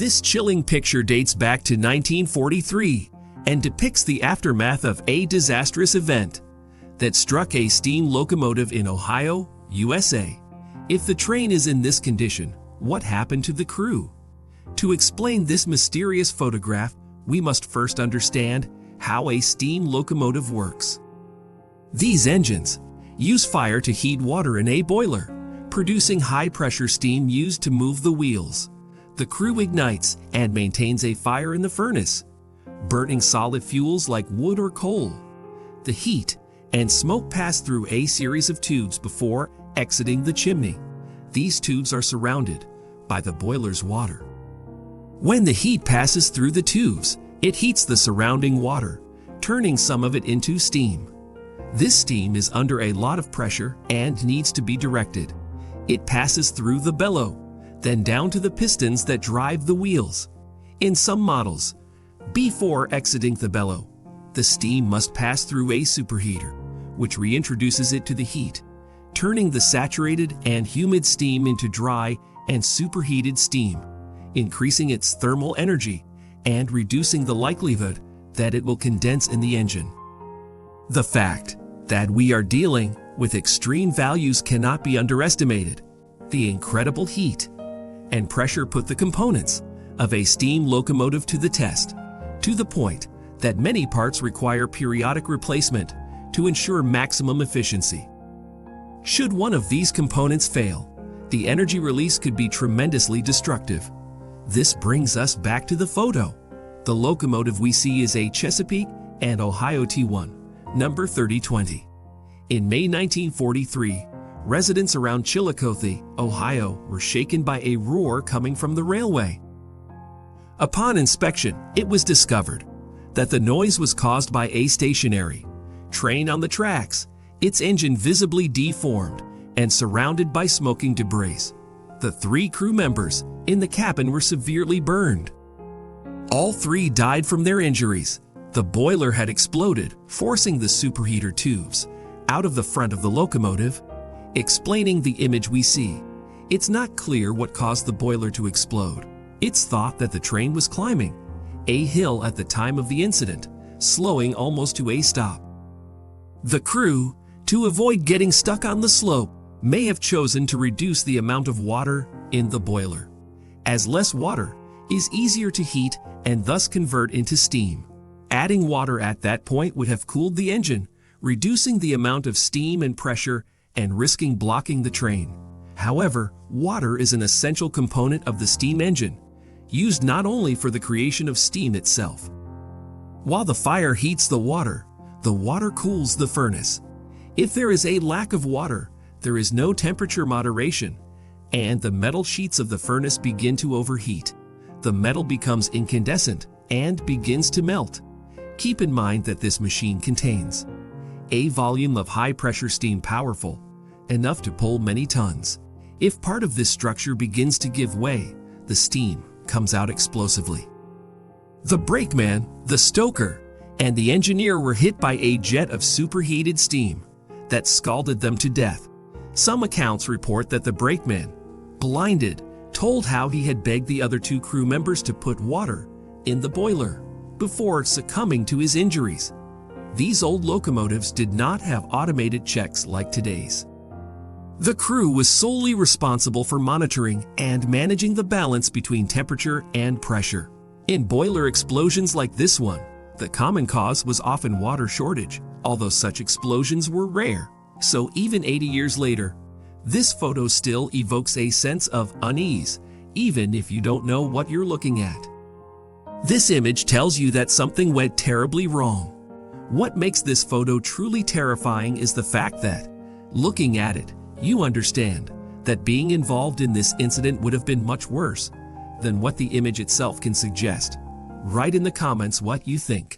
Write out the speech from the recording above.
This chilling picture dates back to 1943 and depicts the aftermath of a disastrous event that struck a steam locomotive in Ohio, USA. If the train is in this condition, what happened to the crew? To explain this mysterious photograph, we must first understand how a steam locomotive works. These engines use fire to heat water in a boiler, producing high-pressure steam used to move the wheels. The crew ignites and maintains a fire in the furnace, burning solid fuels like wood or coal. The heat and smoke pass through a series of tubes before exiting the chimney. These tubes are surrounded by the boiler's water. When the heat passes through the tubes, it heats the surrounding water, turning some of it into steam. This steam is under a lot of pressure and needs to be directed. It passes through the bellow, then down to the pistons that drive the wheels. In some models, before exiting the bellow, the steam must pass through a superheater, which reintroduces it to the heat, turning the saturated and humid steam into dry and superheated steam, increasing its thermal energy and reducing the likelihood that it will condense in the engine. The fact that we are dealing with extreme values cannot be underestimated. The incredible heat and pressure put the components of a steam locomotive to the test, to the point that many parts require periodic replacement to ensure maximum efficiency. Should one of these components fail, the energy release could be tremendously destructive. This brings us back to the photo. The locomotive we see is a Chesapeake and Ohio T1, number 3020. In May 1943, residents around Chillicothe, Ohio, were shaken by a roar coming from the railway. Upon inspection, it was discovered that the noise was caused by a stationary train on the tracks, its engine visibly deformed and surrounded by smoking debris. The 3 crew members in the cabin were severely burned. All 3 died from their injuries. The boiler had exploded, forcing the superheater tubes out of the front of the locomotive. Explaining the image we see, it's not clear what caused the boiler to explode. It's thought that the train was climbing a hill at the time of the incident, slowing almost to a stop. The crew, to avoid getting stuck on the slope, may have chosen to reduce the amount of water in the boiler, as less water is easier to heat and thus convert into steam. Adding water at that point would have cooled the engine, reducing the amount of steam and pressure and risking blocking the train. However, water is an essential component of the steam engine, used not only for the creation of steam itself. While the fire heats the water cools the furnace. If there is a lack of water, there is no temperature moderation, and the metal sheets of the furnace begin to overheat. The metal becomes incandescent and begins to melt. Keep in mind that this machine contains a volume of high-pressure steam powerful enough to pull many tons. If part of this structure begins to give way, the steam comes out explosively. The brakeman, the stoker, and the engineer were hit by a jet of superheated steam that scalded them to death. Some accounts report that the brakeman, blinded, told how he had begged the other 2 crew members to put water in the boiler before succumbing to his injuries. These old locomotives did not have automated checks like today's. The crew was solely responsible for monitoring and managing the balance between temperature and pressure. In boiler explosions like this one, the common cause was often water shortage, although such explosions were rare. So even 80 years later, this photo still evokes a sense of unease, even if you don't know what you're looking at. This image tells you that something went terribly wrong. What makes this photo truly terrifying is the fact that, looking at it, you understand that being involved in this incident would have been much worse than what the image itself can suggest. Write in the comments what you think.